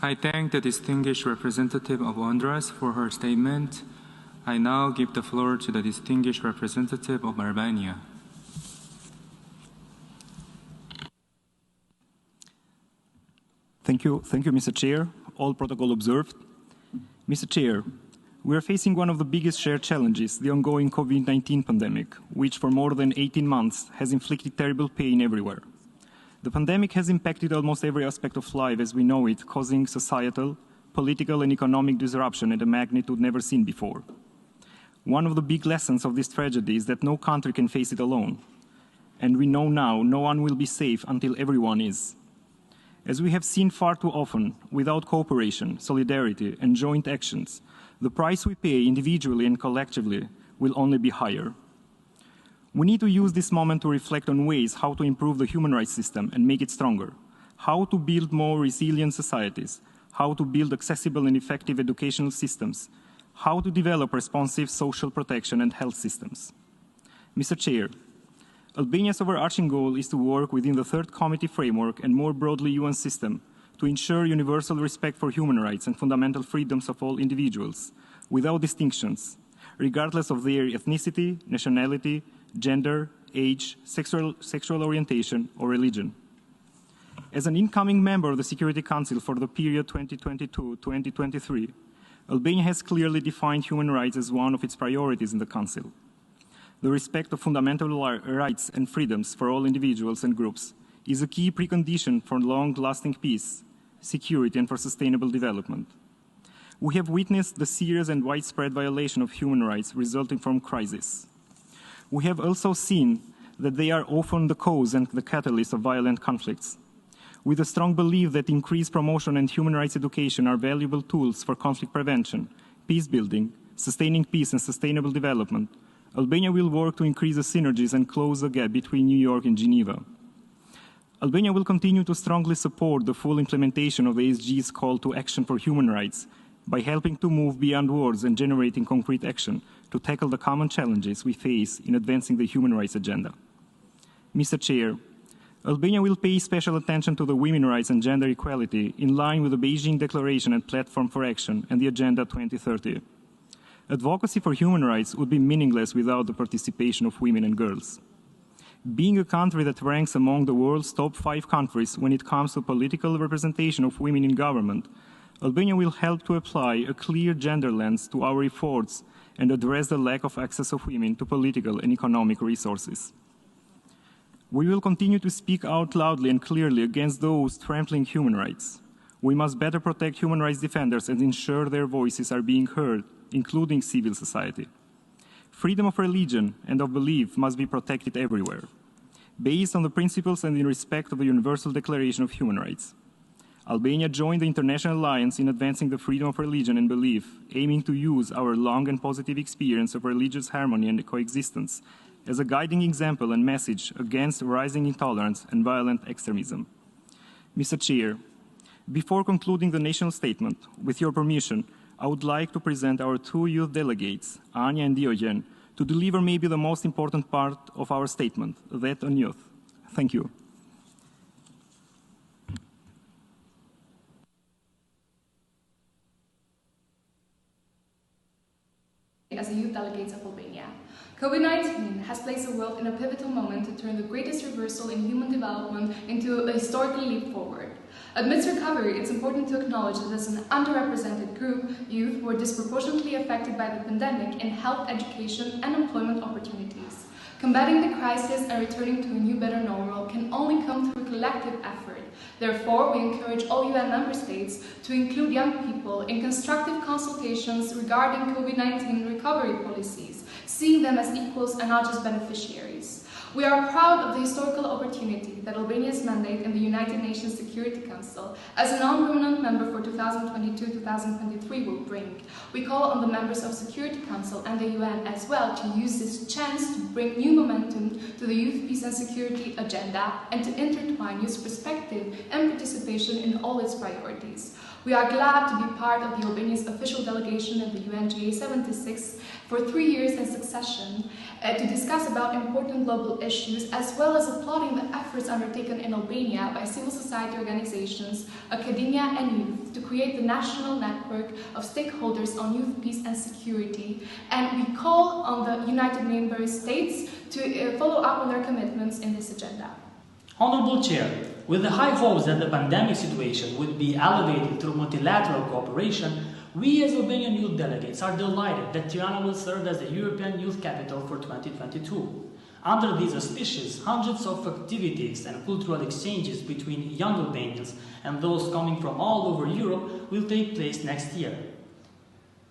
I thank the distinguished representative of Honduras for her statement. I now give the floor to the distinguished representative of Albania. Thank you, Mr. Chair. All protocol observed. Mr. Chair, we are facing one of the biggest shared challenges, the ongoing COVID-19 pandemic, which for more than 18 months has inflicted terrible pain everywhere. The pandemic has impacted almost every aspect of life as we know it, causing societal, political and economic disruption at a magnitude never seen before. One of the big lessons of this tragedy is that no country can face it alone. And we know now no one will be safe until everyone is. As we have seen far too often, without cooperation, solidarity and joint actions, the price we pay individually and collectively will only be higher. We need to use this moment to reflect on ways how to improve the human rights system and make it stronger, how to build more resilient societies, how to build accessible and effective educational systems, how to develop responsive social protection and health systems. Mr. Chair, Albania's overarching goal is to work within the Third Committee framework and more broadly UN system to ensure universal respect for human rights and fundamental freedoms of all individuals, without distinctions, regardless of their ethnicity, nationality, gender, age, sexual orientation, or religion. As an incoming member of the Security Council for the period 2022-2023, Albania has clearly defined human rights as one of its priorities in the Council. The respect of fundamental rights and freedoms for all individuals and groups is a key precondition for long-lasting peace, security, and for sustainable development. We have witnessed the serious and widespread violation of human rights resulting from crisis. We have also seen that they are often the cause and the catalyst of violent conflicts. With a strong belief that increased promotion and human rights education are valuable tools for conflict prevention, peace building, sustaining peace and sustainable development, Albania will work to increase the synergies and close the gap between New York and Geneva. Albania will continue to strongly support the full implementation of the ASG's call to action for human rights by helping to move beyond words and generating concrete action to tackle the common challenges we face in advancing the human rights agenda. Mr. Chair, Albania will pay special attention to the women's rights and gender equality in line with the Beijing Declaration and Platform for Action and the Agenda 2030. Advocacy for human rights would be meaningless without the participation of women and girls. Being a country that ranks among the world's top 5 countries when it comes to political representation of women in government, Albania will help to apply a clear gender lens to our efforts and address the lack of access of women to political and economic resources. We will continue to speak out loudly and clearly against those trampling human rights. We must better protect human rights defenders and ensure their voices are being heard, including civil society. Freedom of religion and of belief must be protected everywhere, based on the principles and in respect of the Universal Declaration of Human Rights. Albania joined the International Alliance in advancing the freedom of religion and belief, aiming to use our long and positive experience of religious harmony and coexistence as a guiding example and message against rising intolerance and violent extremism. Mr. Chair, before concluding the national statement, with your permission, I would like to present our 2 youth delegates, Ania and Diogjeni, to deliver maybe the most important part of our statement, that on youth. Thank you. As a youth delegate of Albania, COVID-19 has placed the world in a pivotal moment to turn the greatest reversal in human development into a historical leap forward. Amidst recovery, it's important to acknowledge that as an underrepresented group, youth were disproportionately affected by the pandemic in health, education, and employment opportunities. Combating the crisis and returning to a new, better normal can only come through a collective effort. Therefore, we encourage all UN member states to include young people in constructive consultations regarding COVID-19 recovery policies, seeing them as equals and not just beneficiaries. We are proud of the historical opportunity that Albania's mandate in the United Nations Security Council as a non-permanent member for 2022-2023 will bring. We call on the members of Security Council and the UN as well to use this chance to bring new momentum to the youth, peace and security agenda and to intertwine youth perspective and participation in all its priorities. We are glad to be part of the Albania's official delegation in the UNGA 76 for 3 years in succession, to discuss about important global issues, as well as applauding the efforts undertaken in Albania by civil society organizations, academia and youth to create the national network of stakeholders on youth peace and security. And we call on the United Member States to follow up on their commitments in this agenda. Honorable Chair, with the high hopes that the pandemic situation would be elevated through multilateral cooperation, we as Albanian Youth Delegates are delighted that Tirana will serve as the European Youth Capital for 2022. Under these auspices, hundreds of activities and cultural exchanges between young Albanians and those coming from all over Europe will take place next year.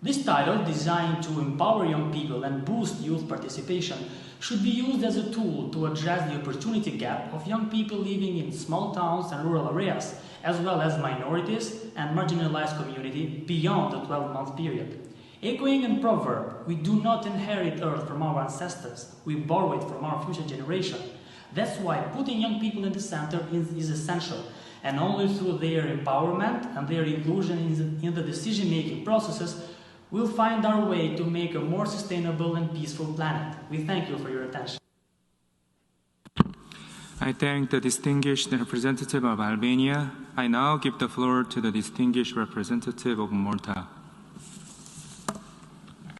This title, designed to empower young people and boost youth participation, should be used as a tool to address the opportunity gap of young people living in small towns and rural areas, as well as minorities and marginalized community beyond the 12-month period. Echoing a proverb, we do not inherit earth from our ancestors, we borrow it from our future generation. That's why putting young people in the center is essential, and only through their empowerment and their inclusion in the decision-making processes we'll find our way to make a more sustainable and peaceful planet. We thank you for your attention. I thank the distinguished representative of Albania. I now give the floor to the distinguished representative of Malta.